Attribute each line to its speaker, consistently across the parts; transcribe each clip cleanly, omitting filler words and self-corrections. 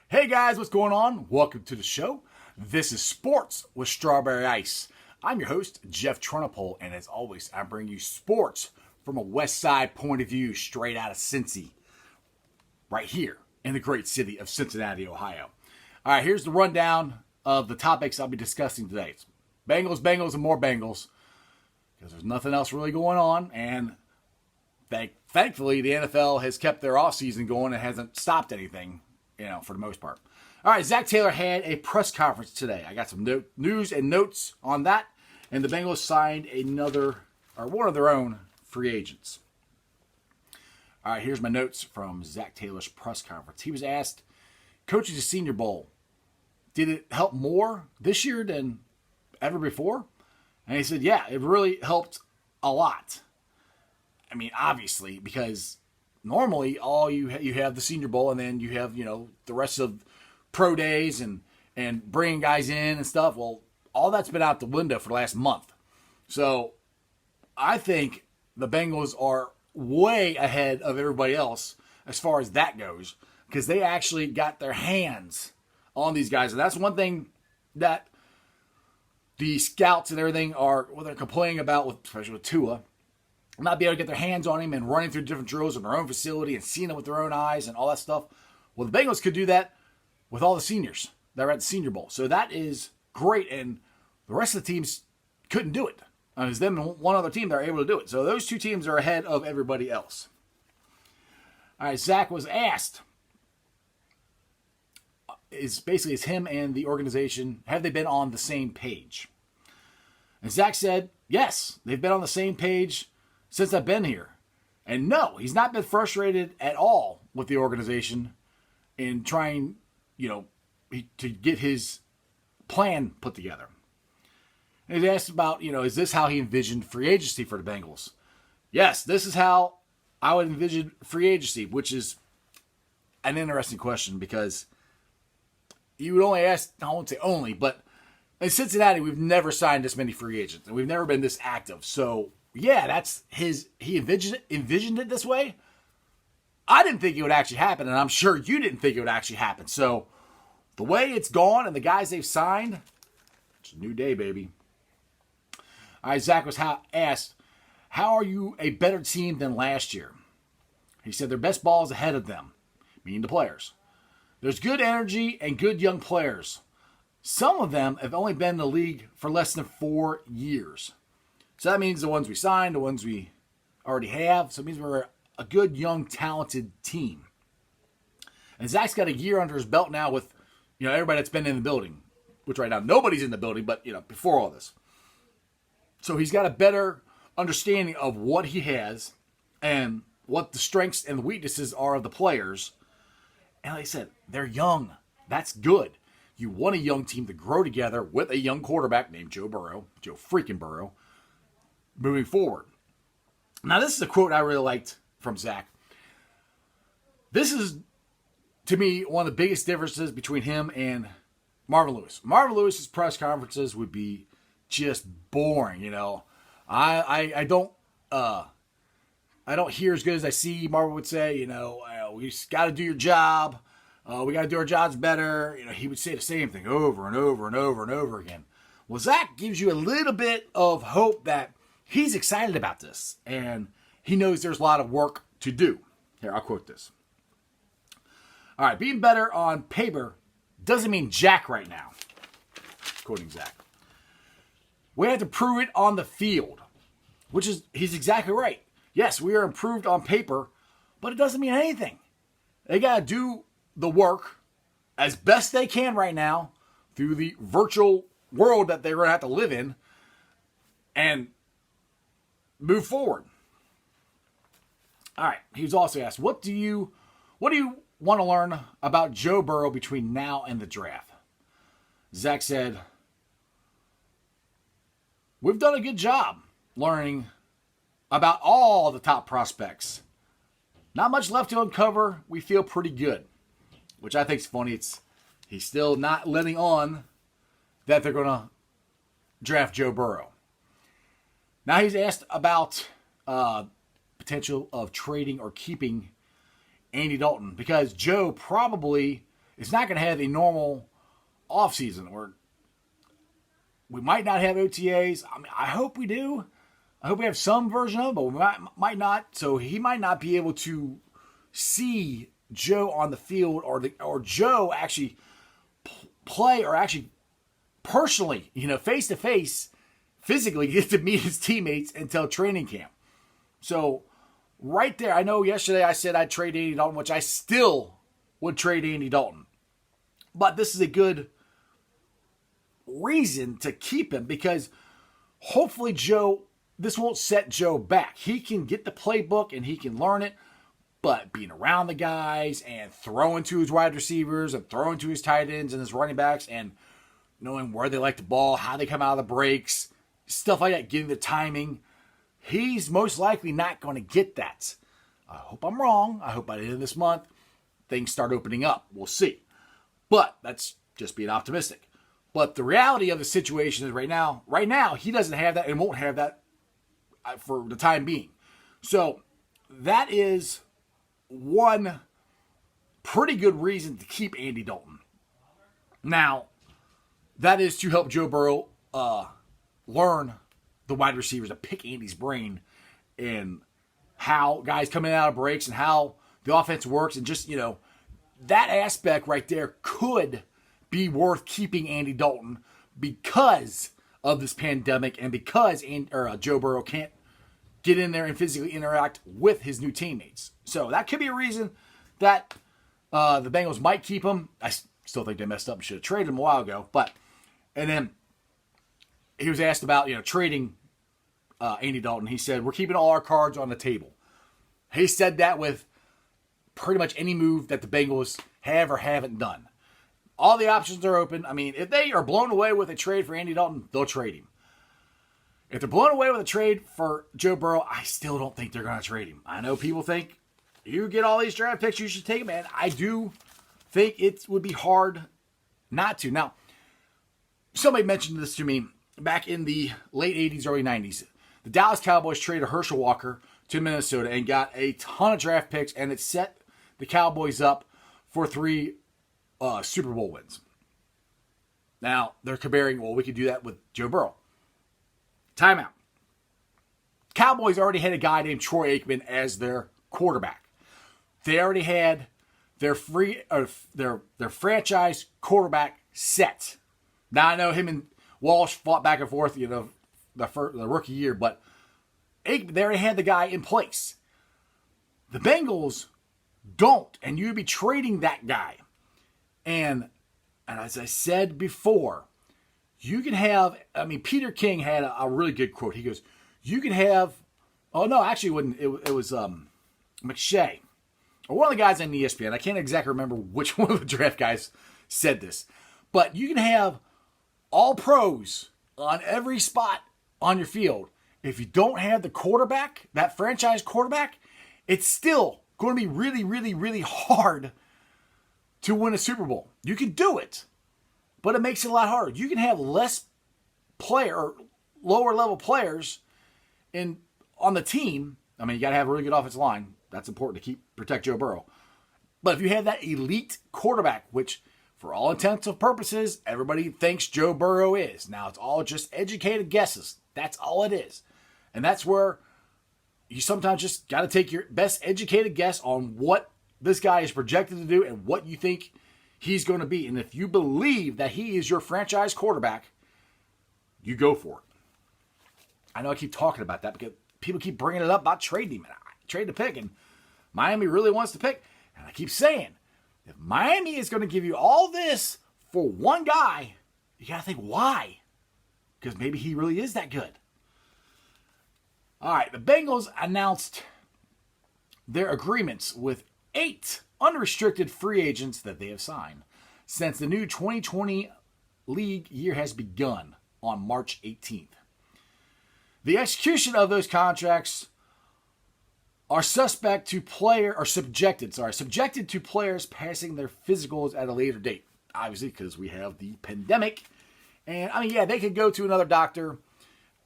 Speaker 1: Hey guys, what's going on? Welcome to the show. This is Sports with Strawberry Ice. I'm your host, Jeff Trunapole, and as always, I bring you sports from a West Side point of view, straight out of Cincy, right here in the great city of Cincinnati, Ohio. All right, here's the rundown of the topics I'll be discussing today. It's Bengals, Bengals, and more Bengals, because there's nothing else really going on, and thankfully, the NFL has kept their offseason going and hasn't stopped anything, for the most part. All right, Zac Taylor had a press conference today. I got some news and notes on that, and the Bengals signed one of their own free agents. All right, here's my notes from Zac Taylor's press conference. He was asked, coaching the Senior Bowl, did it help more this year than ever before? And he said, yeah, it really helped a lot. I mean, obviously, because normally all you have the Senior Bowl, and then you have the rest of pro days and bringing guys in and stuff. Well, all that's been out the window for the last month. So I think the Bengals are way ahead of everybody else as far as that goes, because they actually got their hands on these guys, and that's one thing that the scouts and everything they're complaining about, especially with Tua. Not be able to get their hands on him and running through different drills in their own facility and seeing it with their own eyes and all that stuff. Well, the Bengals could do that with all the seniors that are at the Senior Bowl. So that is great, and the rest of the teams couldn't do it. It was them and one other team that are able to do it. So those two teams are ahead of everybody else. All right, Zac was asked, is him and the organization, have they been on the same page? And Zac said, yes, they've been on the same page since I've been here. And no, he's not been frustrated at all with the organization in trying, to get his plan put together. And he's asked about, is this how he envisioned free agency for the Bengals? Yes, this is how I would envision free agency, which is an interesting question because you would only ask, I won't say only, but in Cincinnati, we've never signed this many free agents, and we've never been this active. So, yeah, that's he envisioned it this way. I didn't think it would actually happen, and I'm sure you didn't think it would actually happen. So, the way it's gone and the guys they've signed, it's a new day, baby. All right, Zac was asked, how are you a better team than last year? He said their best ball is ahead of them, meaning the players. There's good energy and good young players. Some of them have only been in the league for less than 4 years. So that means the ones we signed, the ones we already have. So it means we're a good, young, talented team. And Zac's got a year under his belt now with, everybody that's been in the building. Which right now, nobody's in the building, but, before all this. So he's got a better understanding of what he has and what the strengths and the weaknesses are of the players. And like I said, they're young. That's good. You want a young team to grow together with a young quarterback named Joe freaking Burrow, moving forward. Now, this is a quote I really liked from Zac. This is, to me, one of the biggest differences between him and Marvin Lewis. Marvin Lewis's press conferences would be just boring, I don't hear as good as I see. Marvin would say, we just got to do your job. We got to do our jobs better. He would say the same thing over and over and over and over again. Well, Zac gives you a little bit of hope that he's excited about this, and he knows there's a lot of work to do. Here, I'll quote this. All right, being better on paper doesn't mean jack right now. Quoting Zac. We have to prove it on the field, he's exactly right. Yes, we are improved on paper, but it doesn't mean anything. They got to do the work as best they can right now through the virtual world that they're going to have to live in and move forward. All right. He was also asked, what do you want to learn about Joe Burrow between now and the draft? Zac said, we've done a good job learning about all the top prospects. Not much left to uncover. We feel pretty good. Which I think is funny. He's still not letting on that they're going to draft Joe Burrow. Now he's asked about potential of trading or keeping Andy Dalton, because Joe probably is not going to have a normal offseason, or we might not have OTAs. I mean, I hope we do. I hope we have some version of it, but we might not. So he might not be able to see Joe on the field, or Joe actually play, or actually personally, face to face, physically get to meet his teammates until training camp. So right there, I know yesterday I said I'd trade Andy Dalton, which I still would trade Andy Dalton. But this is a good reason to keep him, because hopefully this won't set Joe back. He can get the playbook and he can learn it, but being around the guys and throwing to his wide receivers and throwing to his tight ends and his running backs and knowing where they like the ball, how they come out of the breaks, stuff like that, getting the timing, he's most likely not going to get that. I hope I'm wrong. I hope by the end of this month, things start opening up. We'll see. But that's just being optimistic. But the reality of the situation is right now, he doesn't have that and won't have that for the time being. So that is one pretty good reason to keep Andy Dalton. Now, that is to help Joe Burrow learn the wide receivers, to pick Andy's brain and how guys coming out of breaks and how the offense works, and just, that aspect right there could be worth keeping Andy Dalton because of this pandemic and because Joe Burrow can't get in there and physically interact with his new teammates. So that could be a reason that the Bengals might keep him. I still think they messed up and should have traded him a while ago. And then he was asked about trading Andy Dalton. He said, we're keeping all our cards on the table. He said that with pretty much any move that the Bengals have or haven't done. All the options are open. I mean, if they are blown away with a trade for Andy Dalton, they'll trade him. If they're blown away with a trade for Joe Burrow, I still don't think they're going to trade him. I know people think, you get all these draft picks, you should take him, man. I do think it would be hard not to. Now, somebody mentioned this to me back in the late 80s, early 90s. The Dallas Cowboys traded Herschel Walker to Minnesota and got a ton of draft picks, and it set the Cowboys up for 3 Super Bowl wins. Now, they're comparing, well, we could do that with Joe Burrow. Timeout. Cowboys already had a guy named Troy Aikman as their quarterback. They already had their franchise quarterback set. Now, I know him and Walsh fought back and forth, the rookie year, but they already had the guy in place. The Bengals don't, and you'd be trading that guy. And as I said before, you can have, Peter King had a really good quote. He goes, you can have, it was McShay, or one of the guys on ESPN. I can't exactly remember which one of the draft guys said this, but you can have all pros on every spot on your field. If you don't have the quarterback, that franchise quarterback, it's still going to be really, really, really hard to win a Super Bowl. You can do it, but it makes it a lot harder. You can have less lower level players on the team. You got to have a really good offensive line. That's important to protect Joe Burrow. But if you have that elite quarterback, which for all intents and purposes, everybody thinks Joe Burrow is. Now, it's all just educated guesses. That's all it is. And that's where you sometimes just got to take your best educated guess on what this guy is projected to do and what you think he's going to be. And if you believe that he is your franchise quarterback, you go for it. I know I keep talking about that because people keep bringing it up about trading him. And I trade the pick, and Miami really wants to pick. And I keep saying, if Miami is going to give you all this for one guy, you got to think why. Because maybe he really is that good. All right, the Bengals announced their agreements with 8 unrestricted free agents that they have signed since the new 2020 league year has begun on March 18th. The execution of those contracts are subjected to players passing their physicals at a later date. Obviously, because we have the pandemic. And, they could go to another doctor,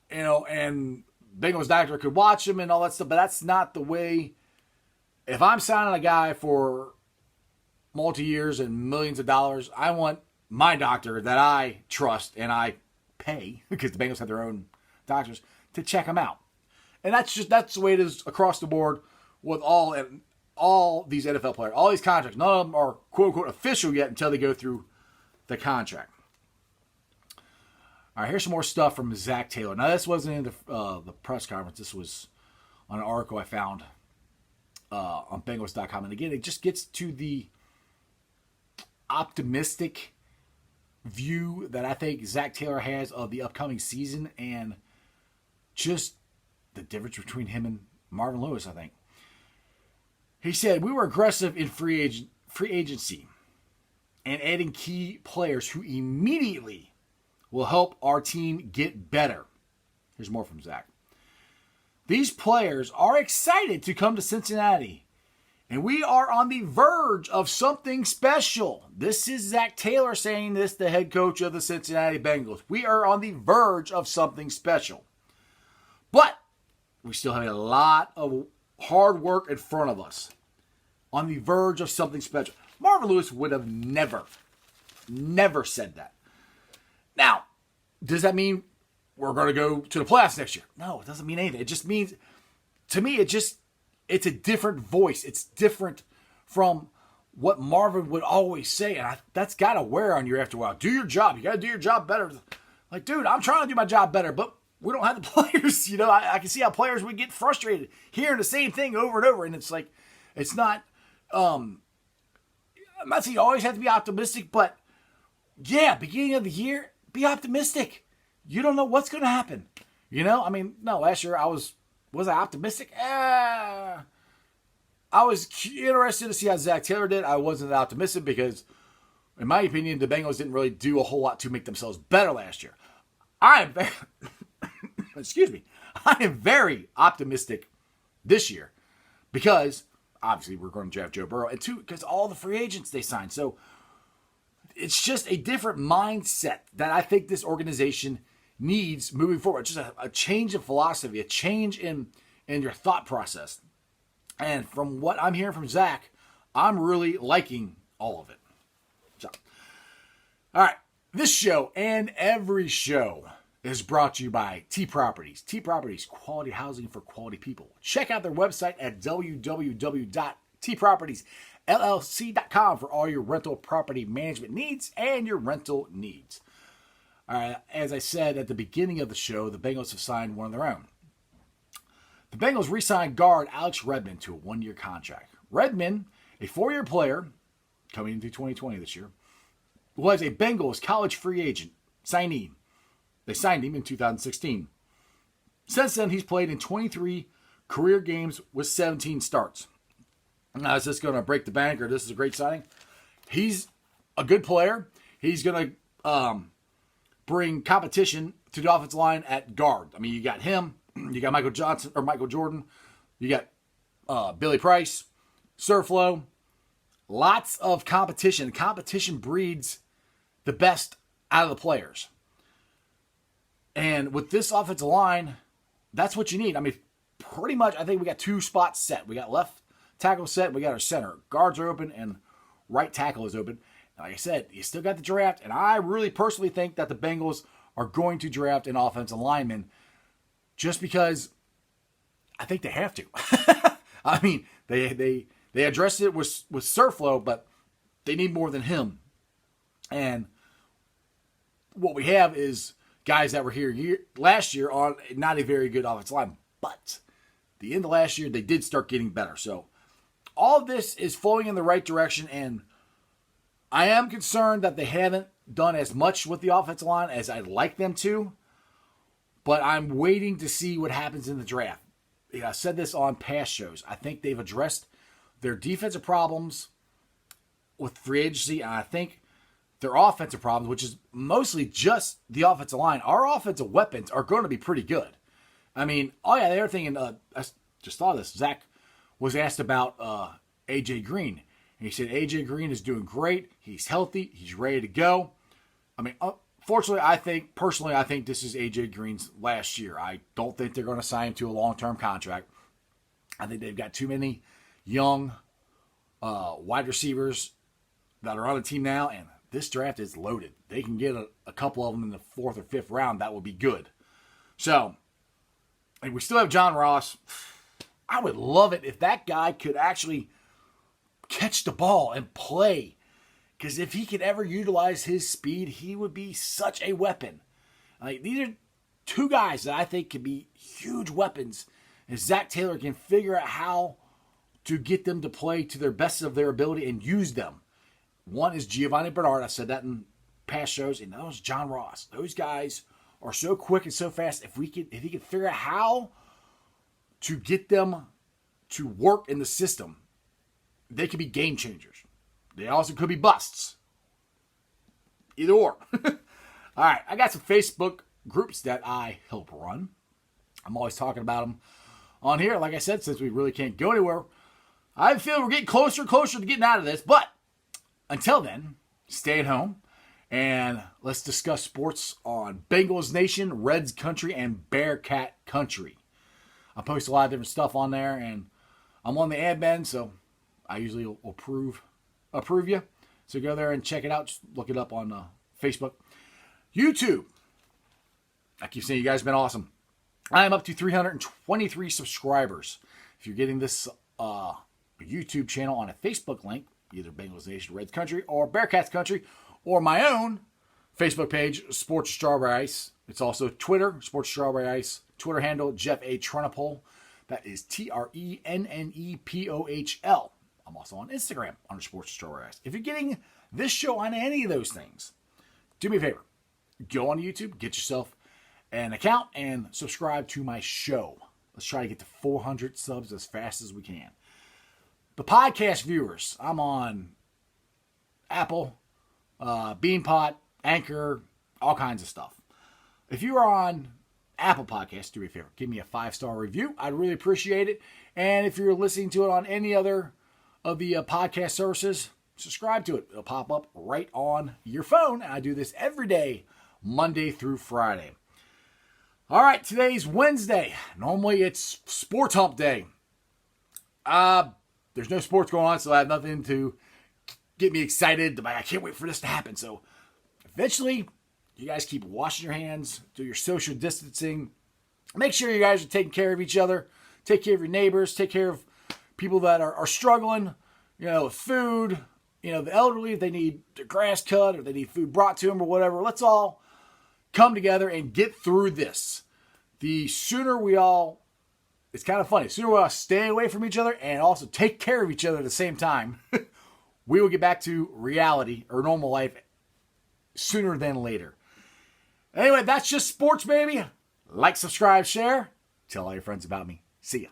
Speaker 1: and Bengals doctor could watch them and all that stuff, but that's not the way. If I'm signing a guy for $1 multi-years and millions of dollars. I want my doctor that I trust and I pay, because the Bengals have their own doctors, to check them out. And that's the way it is across the board with all these NFL players, all these contracts. None of them are quote unquote official yet until they go through the contract. All right, here's some more stuff from Zac Taylor. Now, this wasn't in the press conference. This was on an article I found on Bengals.com. And again, it just gets to the optimistic view that I think Zac Taylor has of the upcoming season, and just the difference between him and Marvin Lewis, I think. He said, "We were aggressive in free agency and adding key players who immediately will help our team get better." Here's more from Zac. "These players are excited to come to Cincinnati, and we are on the verge of something special." This is Zac Taylor saying this, the head coach of the Cincinnati Bengals. "We are on the verge of something special. But we still have a lot of hard work in front of us." On the verge of something special. Marvin Lewis would have never said that. Now, does that mean we're going to go to the playoffs next year? No, it doesn't mean anything. It just means, to me, it's a different voice. It's different from what Marvin would always say. And that's got to wear on you after a while. Do your job. You got to do your job better. Like, dude, I'm trying to do my job better, but we don't have the players. I can see how players would get frustrated hearing the same thing over and over. And it's like, it's not, I'm not saying you always have to be optimistic, but yeah, beginning of the year, be optimistic. You don't know what's going to happen. No, last year was I optimistic? I was interested to see how Zac Taylor did. I wasn't optimistic because, in my opinion, the Bengals didn't really do a whole lot to make themselves better last year. Excuse me. I am very optimistic this year because obviously we're going to draft Joe Burrow, and two, because all the free agents they signed. So it's just a different mindset that I think this organization needs moving forward. Just a change of philosophy, a change in your thought process. And from what I'm hearing from Zac, I'm really liking all of it. So, all right. This show and every show is brought to you by T Properties. T Properties, quality housing for quality people. Check out their website at www.tpropertiesllc.com for all your rental property management needs and your rental needs. All right, as I said at the beginning of the show, the Bengals have signed one of their own. The Bengals re-signed guard Alex Redmond to a one-year contract. Redmond, a 4-year player, coming into 2020 this year, was a Bengals college free agent signee. They signed him in 2016. Since then, he's played in 23 career games with 17 starts. Now, is this going to break the bank, or this is a great signing? He's a good player. He's going to bring competition to the offensive line at guard. I mean, you got him. You got Michael Jordan. You got Billy Price, Surflow. Lots of competition. Competition breeds the best out of the players. And with this offensive line, that's what you need. I mean, pretty much, I think we got 2 spots set. We got left tackle set. We got our center. Guards are open, and right tackle is open. And like I said, you still got the draft. And I really personally think that the Bengals are going to draft an offensive lineman just because I think they have to. I mean, they addressed it with Surflow, but they need more than him. And what we have is guys that were here last year on not a very good offensive line. But the end of last year, they did start getting better. So all of this is flowing in the right direction, and I am concerned that they haven't done as much with the offensive line as I'd like them to, but I'm waiting to see what happens in the draft. I said this on past shows. I think they've addressed their defensive problems with free agency, and I think their offensive problems, which is mostly just the offensive line, our offensive weapons are going to be pretty good. I mean, the other thing, I just thought of this, Zac was asked about A.J. Green. And he said, A.J. Green is doing great. He's healthy. He's ready to go. I mean, fortunately, I think this is A.J. Green's last year. I don't think they're going to sign him to a long-term contract. I think they've got too many young wide receivers that are on the team now, and this draft is loaded. They can get a couple of them in the 4th or 5th round. That would be good. So, and we still have John Ross. I would love it if that guy could actually catch the ball and play. Because if he could ever utilize his speed, he would be such a weapon. Like, these are two guys that I think could be huge weapons. If Zac Taylor can figure out how to get them to play to their best of their ability and use them. One is Giovanni Bernard. I said that in past shows. And that was John Ross. Those guys are so quick and so fast. If he could figure out how to get them to work in the system, they could be game changers. They also could be busts. Either or. All right, I got some Facebook groups that I help run. I'm always talking about them on here. Like I said, since we really can't go anywhere, I feel we're getting closer and closer to getting out of this. But until then, stay at home and let's discuss sports on Bengals Nation, Reds Country, and Bearcat Country. I post a lot of different stuff on there, and I'm on the admin, so I usually will approve you. So go there and check it out. Just look it up on Facebook. YouTube. I keep saying you guys have been awesome. I am up to 323 subscribers. If you're getting this YouTube channel on a Facebook link, either Bengals Nation, Reds Country, or Bearcats Country, or my own Facebook page, Sports Strawberry Ice. It's also Twitter, Sports Strawberry Ice. Twitter handle, Jeff A. Trennepohl. That is TRENNEPOHL. I'm also on Instagram under Sports Strawberry Ice. If you're getting this show on any of those things, do me a favor. Go on YouTube, get yourself an account, and subscribe to my show. Let's try to get to 400 subs as fast as we can. The podcast viewers, I'm on Apple, Beanpot, Anchor, all kinds of stuff. If you are on Apple Podcasts, do me a favor, give me a 5-star review. I'd really appreciate it. And if you're listening to it on any other of the podcast services, subscribe to it. It'll pop up right on your phone. And I do this every day, Monday through Friday. All right, today's Wednesday. Normally it's Sports Hump Day. There's no sports going on, so I have nothing to get me excited. I can't wait for this to happen. So eventually, you guys keep washing your hands, do your social distancing. Make sure you guys are taking care of each other. Take care of your neighbors. Take care of people that are struggling, with food. The elderly, if they need their grass cut or they need food brought to them or whatever. Let's all come together and get through this. The sooner we all, it's kind of funny, the sooner we all stay away from each other and also take care of each other at the same time, we will get back to reality or normal life sooner than later. Anyway, that's just sports, baby. Like, subscribe, share. Tell all your friends about me. See ya.